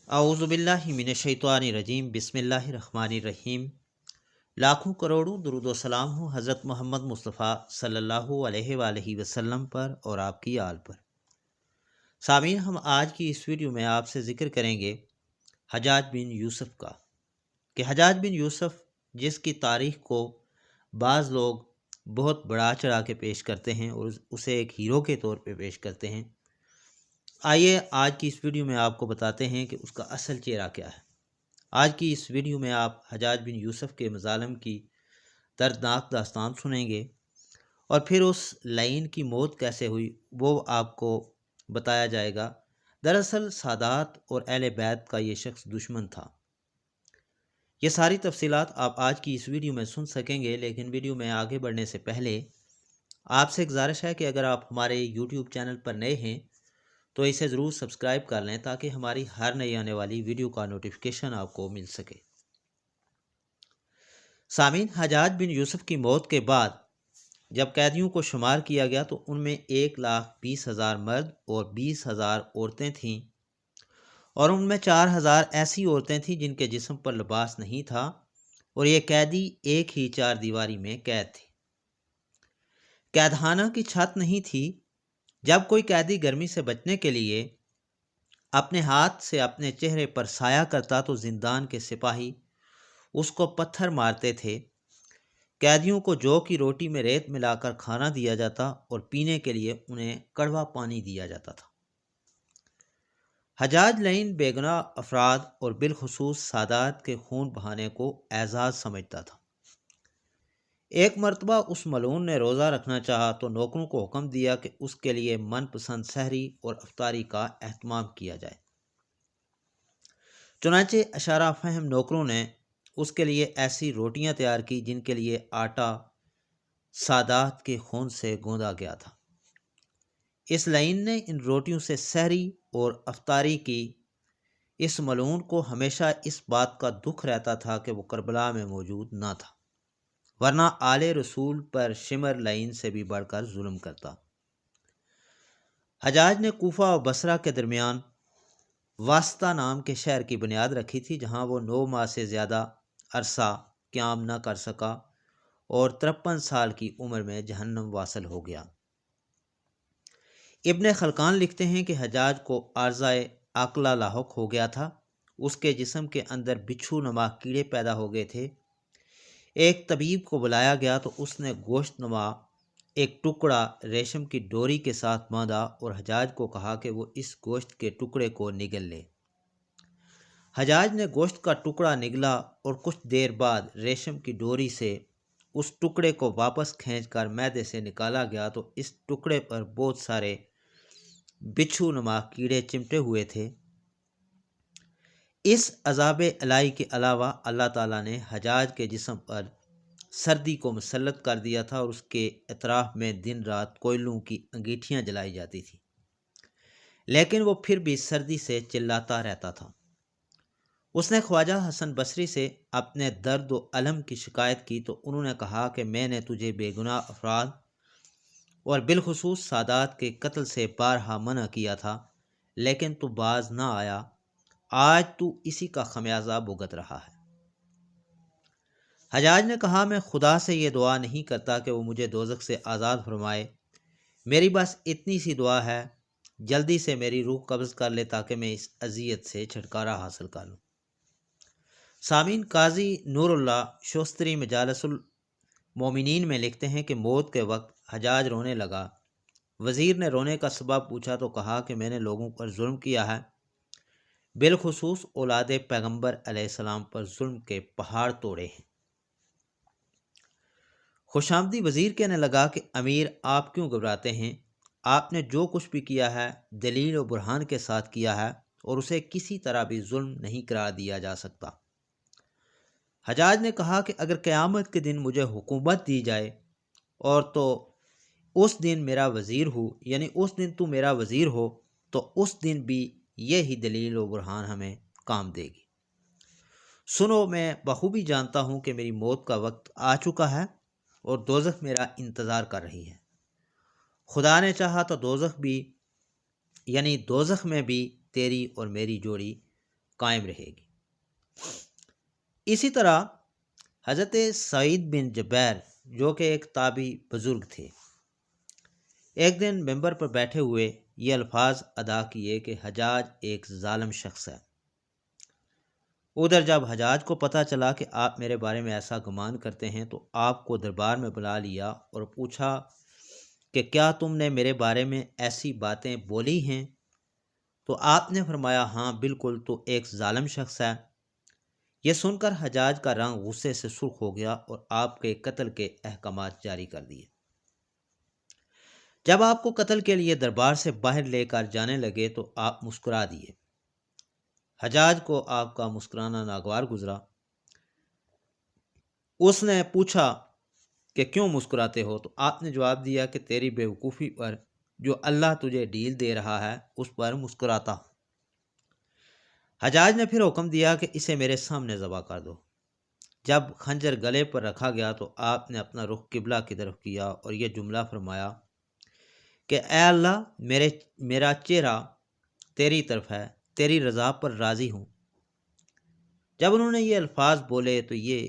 औज़ुबिल्लाहि मिनश्शैतानिर्रजीम बिस्मिल्लाहिर्रहमानिर्रहीम। लाखों करोड़ों दुरूद व सलाम हो हज़रत मोहम्मद मुस्तफ़ा सल्लल्लाहु अलैहि वसल्लम पर और आपकी आल पर। सामीन, हम आज की इस वीडियो में आपसे ज़िक्र करेंगे हज्जाज बिन यूसुफ़ का, कि हज्जाज बिन यूसुफ़ जिसकी तारीख़ को बाज़ लोग बहुत बढ़ा चढ़ा के पेश करते हैं और उसे एक हीरो के तौर पे पेश करते हैं। आइए आज की इस वीडियो में आपको बताते हैं कि उसका असल चेहरा क्या है। आज की इस वीडियो में आप हज्जाज बिन यूसुफ़ के मज़ालिम की दर्दनाक दास्तान सुनेंगे और फिर उस लाइन की मौत कैसे हुई वो आपको बताया जाएगा। दरअसल सादात और अहले बैत का ये शख्स दुश्मन था। ये सारी तफसीलात आप आज की इस वीडियो में सुन सकेंगे, लेकिन वीडियो में आगे बढ़ने से पहले आपसे गुजारिश है कि अगर आप हमारे यूट्यूब चैनल पर नए हैं तो इसे ज़रूर सब्सक्राइब कर लें ताकि हमारी हर नई आने वाली वीडियो का नोटिफिकेशन आपको मिल सके। सामीन, हज्जाज बिन यूसुफ़ की मौत के बाद जब कैदियों को शुमार किया गया तो उनमें 1,20,000 मर्द और 20,000 औरतें थीं और उनमें 4,000 ऐसी औरतें थीं जिनके जिस्म पर लिबास नहीं था और ये कैदी एक ही चार दीवारी में कैद थे। कैदखाना की छत नहीं थी। जब कोई कैदी गर्मी से बचने के लिए अपने हाथ से अपने चेहरे पर साया करता तो जिंदान के सिपाही उसको पत्थर मारते थे। कैदियों को जौ की रोटी में रेत मिलाकर खाना दिया जाता और पीने के लिए उन्हें कड़वा पानी दिया जाता था। हज्जाज लईन बेगुनाह अफराद और बिलखुसूस सादात के खून बहाने को एजाज समझता था। एक मरतबा उस मलून ने रोज़ा रखना चाहा तो नौकरों को हुक्म दिया कि उसके लिए मनपसंद सहरी और अफ्तारी का एहतमाम किया जाए। चुनांचे अशारा फहम नौकरों ने उसके लिए ऐसी रोटियां तैयार की जिनके लिए आटा सादात के खून से गूंदा गया था। इस लाइन ने इन रोटियों से सहरी और अफ्तारी की। इस मलून को हमेशा इस बात का दुख रहता था कि वो करबला में मौजूद ना था, वरना आले रसूल पर शिमर लाइन से भी बढ़कर जुल्म करता। हज्जाज ने कूफा और बसरा के दरमियान वास्ता नाम के शहर की बुनियाद रखी थी, जहां वो 9 माह से ज़्यादा अरसा क़याम न कर सका और 53 साल की उम्र में जहन्नम वासल हो गया। इब्न खलकान लिखते हैं कि हज्जाज को आर्ज़ाए आकला लाहुक हो गया था। उसके जिस्म के अंदर बिच्छू नुमा कीड़े पैदा हो गए थे। एक तबीब को बुलाया गया तो उसने गोश्त नुमा एक टुकड़ा रेशम की डोरी के साथ बांधा और हज्जाज को कहा कि वो इस गोश्त के टुकड़े को निगल ले। हज्जाज ने गोश्त का टुकड़ा निगला और कुछ देर बाद रेशम की डोरी से उस टुकड़े को वापस खींचकर मैदे से निकाला गया तो इस टुकड़े पर बहुत सारे बिच्छू नुमा कीड़े चिमटे हुए थे। इस अजाब इलाही के अलावा अल्लाह ताला ने हज्जाज के जिस्म पर सर्दी को मुसल्लत कर दिया था और उसके अतराफ में दिन रात कोयलों की अंगीठियाँ जलाई जाती थी, लेकिन वो फिर भी सर्दी से चिल्लाता रहता था। उसने ख्वाजा हसन बसरी से अपने दर्द व अलम की शिकायत की तो उन्होंने कहा कि मैंने तुझे बेगुनाह अफराद और बिलखुसूस सादात के कत्ल से बारहा मना किया था, लेकिन तू बाज ना आया। आज तू इसी का खमियाजा भुगत रहा है। हज्जाज ने कहा, मैं खुदा से ये दुआ नहीं करता कि वो मुझे दोज़ख से आज़ाद फरमाए। मेरी बस इतनी सी दुआ है, जल्दी से मेरी रूह कब्ज़ कर ले ताकि मैं इस अजियत से छुटकारा हासिल कर लूँ। सामीन, काजी नूरुल्लाह शोस्तरी मजालसुल मोमिनीन में लिखते हैं कि मौत के वक्त हज्जाज रोने लगा। वज़ीर ने रोने का सबब पूछा तो कहा कि मैंने लोगों पर जुल्म किया है, बिलखुसूस औलाद पैगम्बर अलैहिस्सलाम पर जुल्म के पहाड़ तोड़े हैं। खुशामदी वज़ीर कहने लगा कि अमीर, आप क्यों घबराते हैं? आपने जो कुछ भी किया है दलील और बुरहान के साथ किया है और उसे किसी तरह भी जुल्म नहीं करार दिया जा सकता। हज्जाज ने कहा कि अगर क़यामत के दिन मुझे हुकूमत दी जाए और तो उस दिन मेरा वज़ीर हो, यानी उस दिन तू मेरा वज़ीर हो, तो उस दिन भी यही दलील और बुरहान हमें काम देगी। सुनो, मैं बखूबी जानता हूँ कि मेरी मौत का वक्त आ चुका है और दोज़ख मेरा इंतज़ार कर रही है। खुदा ने चाहा तो दोज़ख में भी तेरी और मेरी जोड़ी قائم رہے گی۔ اسی طرح حضرت سعید بن جبیر جو کہ ایک تابعی بزرگ تھے، ایک دن ممبر پر بیٹھے ہوئے یہ الفاظ ادا کیے کہ حجاج ایک ظالم شخص ہے۔ ادھر جب حجاج کو پتہ چلا کہ آپ میرے بارے میں ایسا گمان کرتے ہیں تو آپ کو دربار میں بلا لیا اور پوچھا کہ کیا تم نے میرے بارے میں ایسی باتیں بولی ہیں؟ تو آپ نے فرمایا ہاں بالکل، تو ایک ظالم شخص ہے۔ یہ سن کر حجاج کا رنگ غصے سے سرخ ہو گیا اور آپ کے قتل کے احکامات جاری کر دیے۔ جب آپ کو قتل کے لیے دربار سے باہر لے کر جانے لگے تو آپ مسکرا دیے۔ حجاج کو آپ کا مسکرانا ناگوار گزرا۔ اس نے پوچھا کہ کیوں مسکراتے ہو؟ تو آپ نے جواب دیا کہ تیری بیوقوفی پر جو اللہ تجھے ڈیل دے رہا ہے اس پر مسکراتا ہوں۔ حجاج نے پھر حکم دیا کہ اسے میرے سامنے ذبح کر دو۔ جب خنجر گلے پر رکھا گیا تو آپ نے اپنا رخ قبلہ کی طرف کیا اور یہ جملہ فرمایا کہ اے اللہ، میرا چہرہ تیری طرف ہے، تیری رضا پر راضی ہوں۔ جب انہوں نے یہ الفاظ بولے تو یہ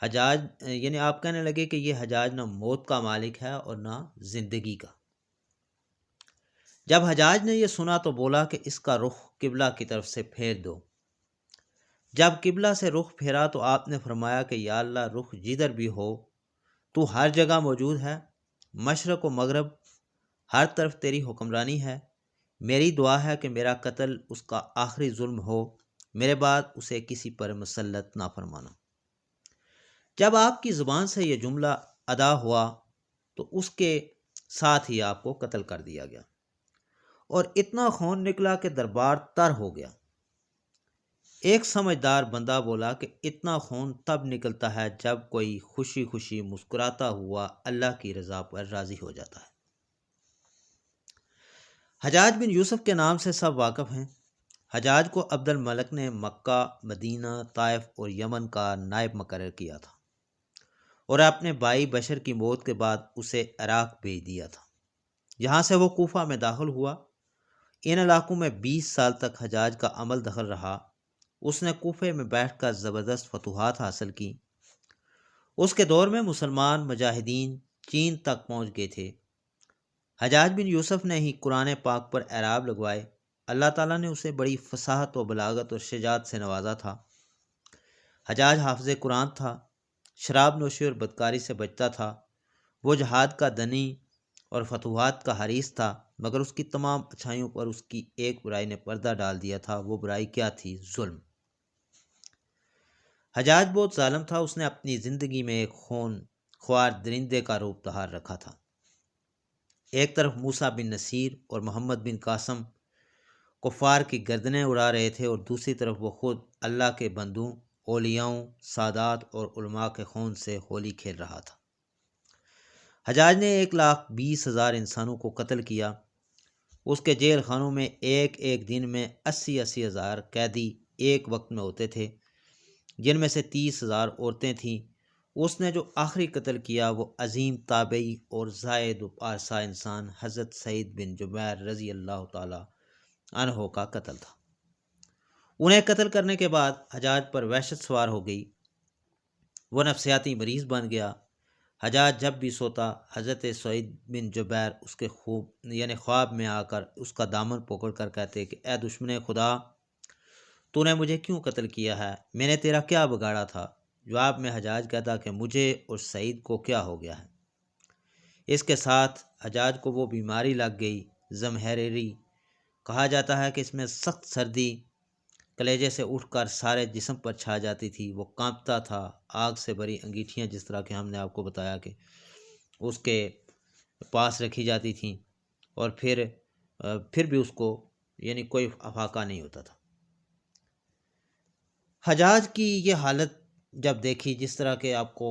حجاج یعنی آپ کہنے لگے کہ یہ حجاج نہ موت کا مالک ہے اور نہ زندگی کا۔ جب حجاج نے یہ سنا تو بولا کہ اس کا رخ قبلہ کی طرف سے پھیر دو۔ جب قبلہ سے رخ پھیرا تو آپ نے فرمایا کہ یا اللہ، رخ جدھر بھی ہو تو ہر جگہ موجود ہے، مشرق و مغرب ہر طرف تیری حکمرانی ہے۔ میری دعا ہے کہ میرا قتل اس کا آخری ظلم ہو، میرے بعد اسے کسی پر مسلط نہ فرمانا۔ جب آپ کی زبان سے یہ جملہ ادا ہوا تو اس کے ساتھ ہی آپ کو قتل کر دیا گیا اور اتنا خون نکلا کہ دربار تر ہو گیا۔ ایک سمجھدار بندہ بولا کہ اتنا خون تب نکلتا ہے جب کوئی خوشی خوشی مسکراتا ہوا اللہ کی رضا پر راضی ہو جاتا ہے۔ حجاج بن یوسف کے نام سے سب واقف ہیں۔ حجاج کو عبد الملک نے مکہ، مدینہ، طائف اور یمن کا نائب مقرر کیا تھا اور اپنے بھائی بشر کی موت کے بعد اسے عراق بھیج دیا تھا، جہاں سے وہ کوفہ میں داخل ہوا۔ ان علاقوں میں 20 سال تک حجاج کا عمل دخل رہا۔ اس نے کوفے میں بیٹھ کر زبردست فتوحات حاصل کی۔ اس کے دور میں مسلمان مجاہدین چین تک پہنچ گئے تھے۔ حجاج بن یوسف نے ہی قرآن پاک پر اعراب لگوائے۔ اللہ تعالیٰ نے اسے بڑی فصاحت و بلاغت اور شجاعت سے نوازا تھا۔ حجاج حافظ قرآن تھا، شراب نوشی اور بدکاری سے بچتا تھا۔ وہ جہاد کا دنی اور فتوحات کا حریص تھا، مگر اس کی تمام اچھائیوں پر اس کی ایک برائی نے پردہ ڈال دیا تھا۔ وہ برائی کیا تھی؟ ظلم۔ حجاج بہت ظالم تھا۔ اس نے اپنی زندگی میں ایک خون خوار درندے کا روپ دھار رکھا تھا۔ ایک طرف موسیٰ بن نصیر اور محمد بن قاسم کفار کی گردنیں اڑا رہے تھے اور دوسری طرف وہ خود اللہ کے بندوں، اولیاؤں، سادات اور علماء کے خون سے ہولی کھیل رہا تھا۔ حجاج نے 1,20,000 انسانوں کو قتل کیا۔ اس کے جیل خانوں میں ایک ایک دن میں 80,000 ہزار قیدی ایک وقت میں ہوتے تھے، جن میں سے 30,000 عورتیں تھیں۔ اس نے جو آخری قتل کیا وہ عظیم تابعی اور زاہد و پارسا انسان حضرت سعید بن جبیر رضی اللہ تعالی عنہ کا قتل تھا۔ انہیں قتل کرنے کے بعد حجاج پر وحشت سوار ہو گئی۔ وہ نفسیاتی مریض بن گیا۔ حجاج جب بھی سوتا حضرت سعید بن جبیر اس کے خواب میں آ کر اس کا دامن پکڑ کر کہتے کہ اے دشمن خدا، تو نے مجھے کیوں قتل کیا ہے؟ میں نے تیرا کیا بگاڑا تھا؟ جواب میں حجاج کہتا کہ مجھے اور سعید کو کیا ہو گیا ہے؟ اس کے ساتھ حجاج کو وہ بیماری لگ گئی، زمہریری۔ کہا جاتا ہے کہ اس میں سخت سردی کلیجے سے اٹھ کر سارے جسم پر چھا جاتی تھی۔ وہ کانپتا تھا۔ آگ سے بھری انگیٹھیاں جس طرح کہ ہم نے آپ کو بتایا کہ اس کے پاس رکھی جاتی تھیں اور پھر بھی اس کو کوئی افاقہ نہیں ہوتا تھا۔ حجاج کی یہ حالت جب دیکھی، جس طرح کہ آپ کو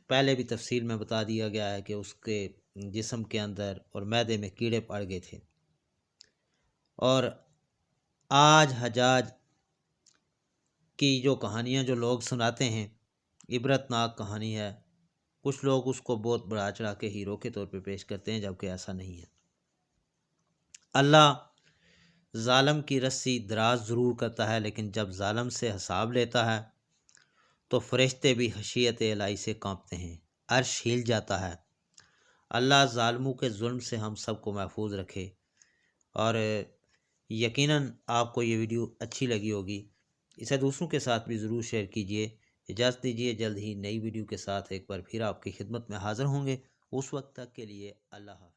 پہلے بھی تفصیل میں بتا دیا گیا ہے کہ اس کے جسم کے اندر اور معدے میں کیڑے پڑ گئے تھے، اور آج حجاج کی جو کہانیاں جو لوگ سناتے ہیں، عبرت ناک کہانی ہے۔ کچھ لوگ اس کو بہت بڑھا چڑھا کے ہیرو کے طور پہ پیش کرتے ہیں، جبکہ ایسا نہیں ہے۔ اللہ ظالم کی رسی دراز ضرور کرتا ہے، لیکن جب ظالم سے حساب لیتا ہے تو فرشتے بھی خشیت الہی سے کانپتے ہیں، عرش ہل جاتا ہے۔ اللہ ظالموں کے ظلم سے ہم سب کو محفوظ رکھے۔ اور یقیناً آپ کو یہ ویڈیو اچھی لگی ہوگی، اسے دوسروں کے ساتھ بھی ضرور شیئر کیجیے۔ اجازت دیجیے، جلد ہی نئی ویڈیو کے ساتھ ایک بار پھر آپ کی خدمت میں حاضر ہوں گے۔ اس وقت تک کے لیے اللہ حافظ۔